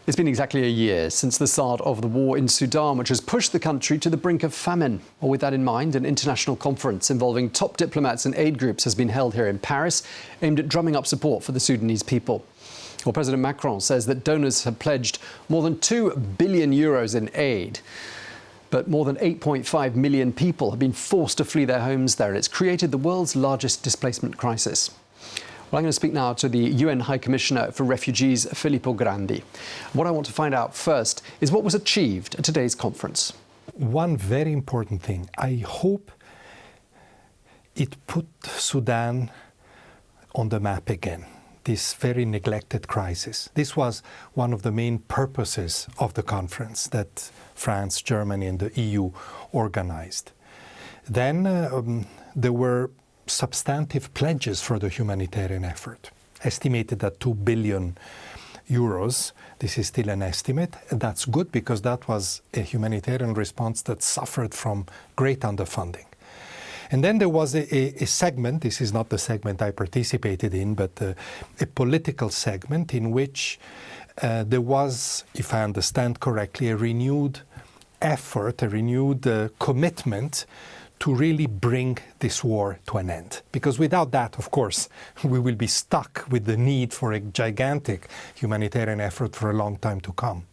It's been exactly a year since the start of the war in Sudan, which has pushed the country to the brink of famine. Well, with that in mind, an international conference involving top diplomats and aid groups has been held here in Paris, aimed at drumming up support for the Sudanese people. Well, President Macron says that donors have pledged more than 2 billion euros in aid. But more than 8.5 million people have been forced to flee their homes there, and it's created the world's largest displacement crisis. Well, I'm going to speak now to the UN High Commissioner for Refugees, Filippo Grandi. What I want to find out first is what was achieved at today's conference. One very important thing, I hope it put Sudan on the map again, this very neglected crisis. This was one of the main purposes of the conference that France, Germany and the EU organized. Then there were substantive pledges for the humanitarian effort, estimated at 2 billion euros. This is still an estimate. That's good because that was a humanitarian response that suffered from great underfunding. And then there was a segment, this is not the segment I participated in, but a political segment in which there was, if I understand correctly, a renewed effort, a renewed commitment to really bring this war to an end. Because without that, of course, we will be stuck with the need for a gigantic humanitarian effort for a long time to come.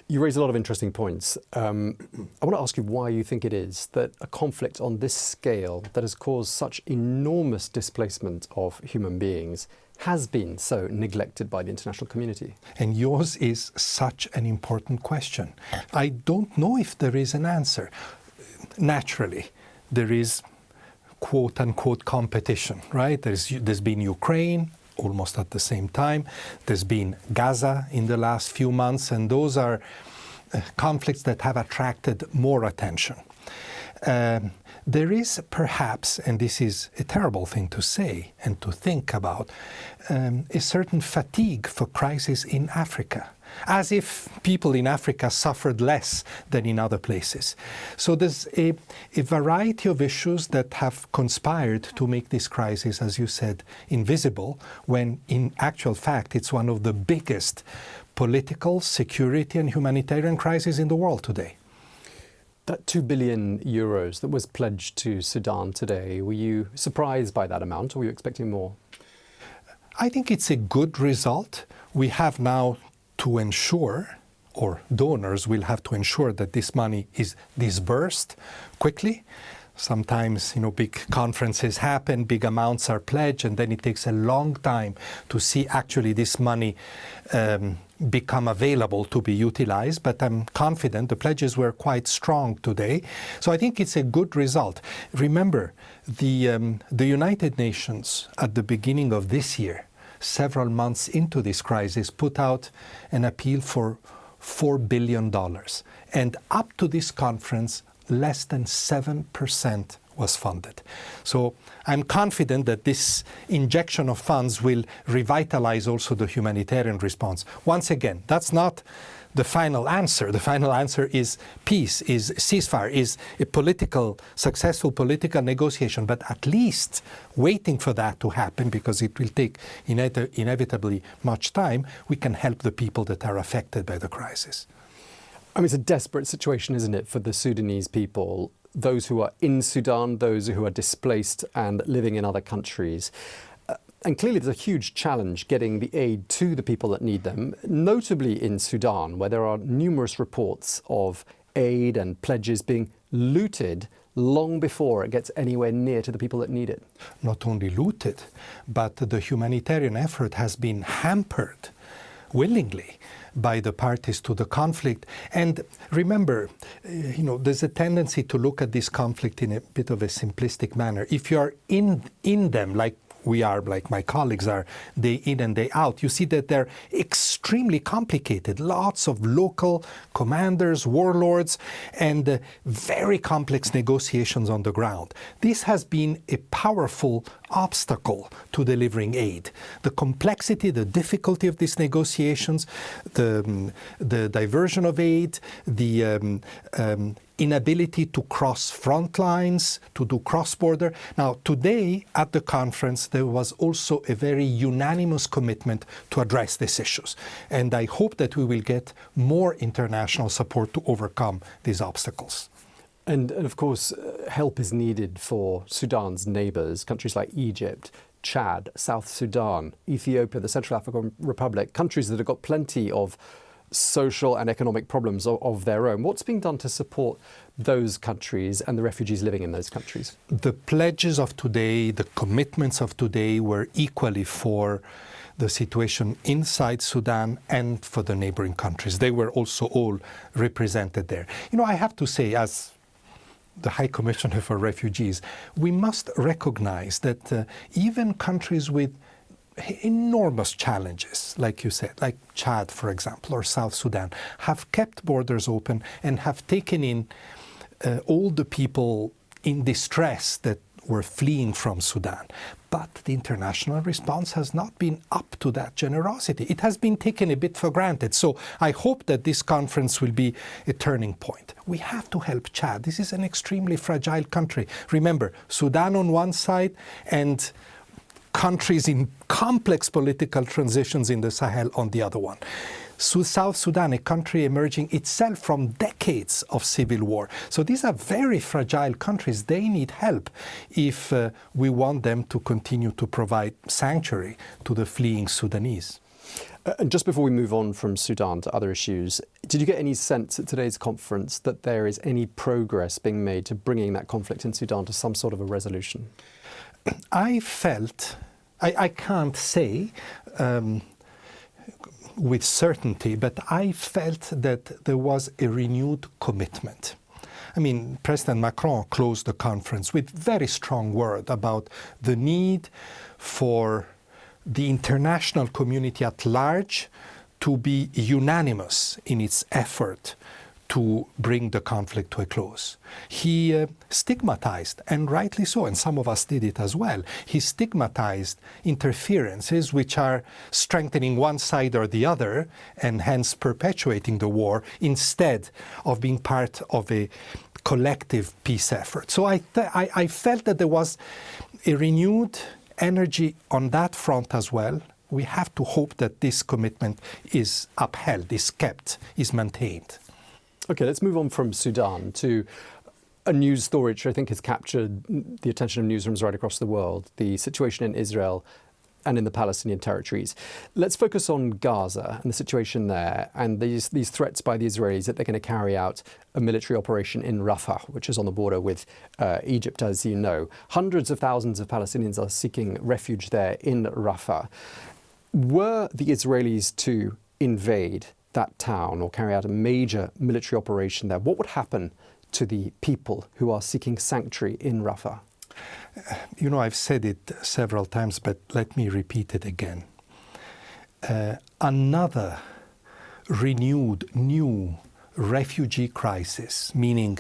You raise a lot of interesting points. I want to ask you why you think it is that a conflict on this scale that has caused such enormous displacement of human beings has been so neglected by the international community. And yours is such an important question. I don't know if there is an answer. Naturally, there is quote-unquote competition, right? There's been Ukraine almost at the same time. There's been Gaza in the last few months, and those are conflicts that have attracted more attention. There is perhaps, and this is a terrible thing to say and to think about, a certain fatigue for crisis in Africa, as if people in Africa suffered less than in other places. So there's a variety of issues that have conspired to make this crisis, as you said, invisible, when in actual fact it's one of the biggest political, security and humanitarian crises in the world today. That 2 billion euros that was pledged to Sudan today, were you surprised by that amount or were you expecting more? I think it's a good result. We have now to ensure, or donors will have to ensure, that this money is disbursed quickly. Sometimes, big conferences happen, big amounts are pledged, and then it takes a long time to see actually this money become available to be utilized. But I'm confident the pledges were quite strong today. So I think it's a good result. Remember, the United Nations at the beginning of this year, several months into this crisis, put out an appeal for $4 billion. And up to this conference, less than 7% was funded. So I'm confident that this injection of funds will revitalize also the humanitarian response. Once again, that's not the final answer. The final answer is peace, is ceasefire, is a successful political negotiation, but at least waiting for that to happen, because it will take inevitably much time, we can help the people that are affected by the crisis. I mean, it's a desperate situation, isn't it, for the Sudanese people, those who are in Sudan, those who are displaced and living in other countries. And clearly there's a huge challenge getting the aid to the people that need them, notably in Sudan, where there are numerous reports of aid and pledges being looted long before it gets anywhere near to the people that need it. Not only looted, but the humanitarian effort has been hampered willingly by the parties to the conflict. And remember, there's a tendency to look at this conflict in a bit of a simplistic manner. If you are in them, like we are, like my colleagues are, day in and day out, you see that they're extremely complicated. Lots of local commanders, warlords, and very complex negotiations on the ground. This has been a powerful obstacle to delivering aid. The complexity, the difficulty of these negotiations, the diversion of aid, the inability to cross front lines, to do cross-border. Now, today at the conference, there was also a very unanimous commitment to address these issues. And I hope that we will get more international support to overcome these obstacles. And of course, help is needed for Sudan's neighbours, countries like Egypt, Chad, South Sudan, Ethiopia, the Central African Republic, countries that have got plenty of social and economic problems of their own. What's being done to support those countries and the refugees living in those countries? The pledges of today, the commitments of today were equally for the situation inside Sudan and for the neighboring countries. They were also all represented there. You know, I have to say, as the High Commissioner for Refugees, we must recognize that even countries with enormous challenges, like you said, like Chad, for example, or South Sudan, have kept borders open and have taken in all the people in distress that were fleeing from Sudan. But the international response has not been up to that generosity. It has been taken a bit for granted. So I hope that this conference will be a turning point. We have to help Chad. This is an extremely fragile country. Remember, Sudan on one side and countries in complex political transitions in the Sahel on the other one. South Sudan, a country emerging itself from decades of civil war. So these are very fragile countries. They need help if we want them to continue to provide sanctuary to the fleeing Sudanese. And just before we move on from Sudan to other issues, did you get any sense at today's conference that there is any progress being made to bringing that conflict in Sudan to some sort of a resolution? I felt, I can't say with certainty, but I felt that there was a renewed commitment. I mean, President Macron closed the conference with very strong word about the need for the international community at large to be unanimous in its effort to bring the conflict to a close. He stigmatized, and rightly so, and some of us did it as well, he stigmatized interferences which are strengthening one side or the other and hence perpetuating the war instead of being part of a collective peace effort. So I felt that there was a renewed energy on that front as well. We have to hope that this commitment is upheld, is kept, is maintained. OK, let's move on from Sudan to a news story which I think has captured the attention of newsrooms right across the world, the situation in Israel and in the Palestinian territories. Let's focus on Gaza and the situation there and these threats by the Israelis that they're going to carry out a military operation in Rafah, which is on the border with Egypt, as you know. Hundreds of thousands of Palestinians are seeking refuge there in Rafah. Were the Israelis to invade that town or carry out a major military operation there, what would happen to the people who are seeking sanctuary in Rafah? You know, I've said it several times, but let me repeat it again. Another renewed, new refugee crisis, meaning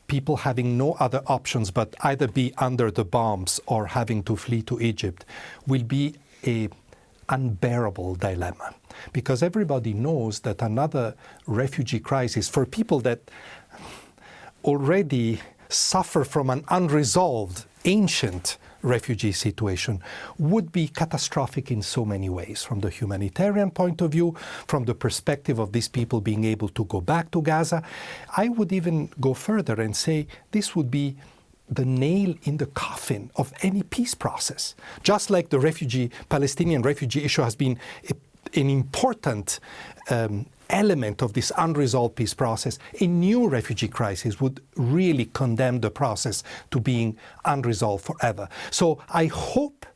people having no other options but either be under the bombs or having to flee to Egypt, will be an unbearable dilemma. Because everybody knows that another refugee crisis for people that already suffer from an unresolved, ancient refugee situation would be catastrophic in so many ways, from the humanitarian point of view, from the perspective of these people being able to go back to Gaza. I would even go further and say this would be the nail in the coffin of any peace process. Just like the Palestinian refugee issue has been an important element of this unresolved peace process, a new refugee crisis would really condemn the process to being unresolved forever. So I hope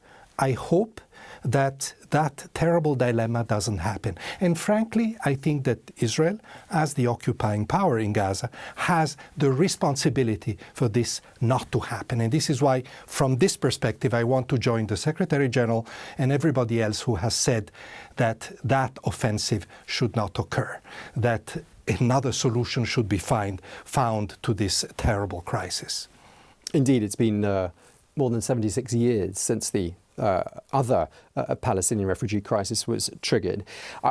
that that terrible dilemma doesn't happen. And frankly, I think that Israel, as the occupying power in Gaza, has the responsibility for this not to happen. And this is why, from this perspective, I want to join the Secretary General and everybody else who has said that that offensive should not occur, that another solution should be found to this terrible crisis. Indeed, it's been more than 76 years since the other Palestinian refugee crisis was triggered.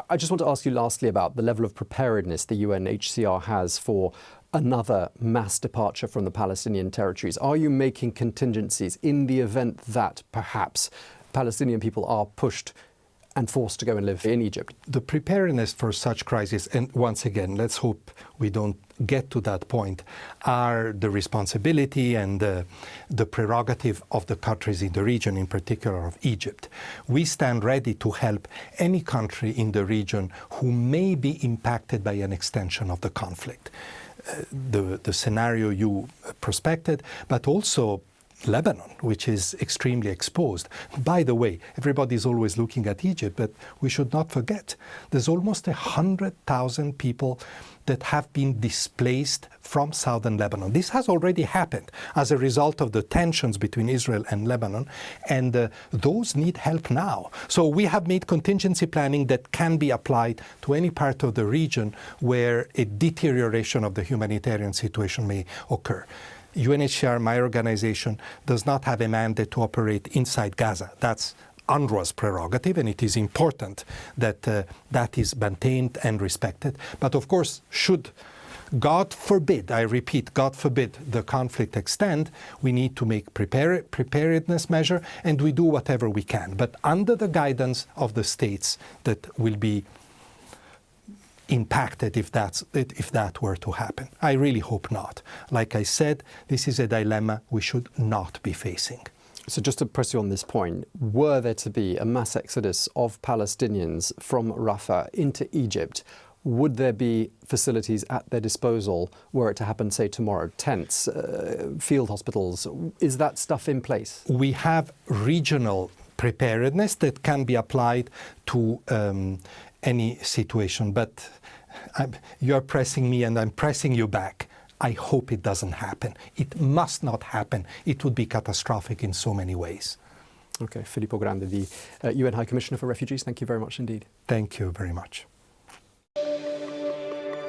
I just want to ask you lastly about the level of preparedness the UNHCR has for another mass departure from the Palestinian territories. Are you making contingencies in the event that perhaps Palestinian people are pushed and forced to go and live in Egypt? The preparedness for such crises, and once again, let's hope we don't get to that point, are the responsibility and the prerogative of the countries in the region, in particular of Egypt. We stand ready to help any country in the region who may be impacted by an extension of the conflict. The scenario you prospected, but also Lebanon, which is extremely exposed. By the way, everybody's always looking at Egypt, but we should not forget there's almost 100,000 people that have been displaced from southern Lebanon. This has already happened as a result of the tensions between Israel and Lebanon, and those need help now. So we have made contingency planning that can be applied to any part of the region where a deterioration of the humanitarian situation may occur. UNHCR, my organization, does not have a mandate to operate inside Gaza. That's UNRWA's prerogative, and it is important that that is maintained and respected. But of course, should, God forbid, I repeat, God forbid, the conflict extend, we need to make preparedness measure, and we do whatever we can. But under the guidance of the states that will be impacted if that were to happen. I really hope not. Like I said, this is a dilemma we should not be facing. So just to press you on this point, were there to be a mass exodus of Palestinians from Rafah into Egypt, would there be facilities at their disposal were it to happen, say, tomorrow? Tents, field hospitals, is that stuff in place? We have regional preparedness that can be applied to any situation, but you're pressing me and I'm pressing you back. I hope it doesn't happen. It must not happen. It would be catastrophic in so many ways. Okay, Filippo Grandi, the UN High Commissioner for Refugees, thank you very much indeed. Thank you very much.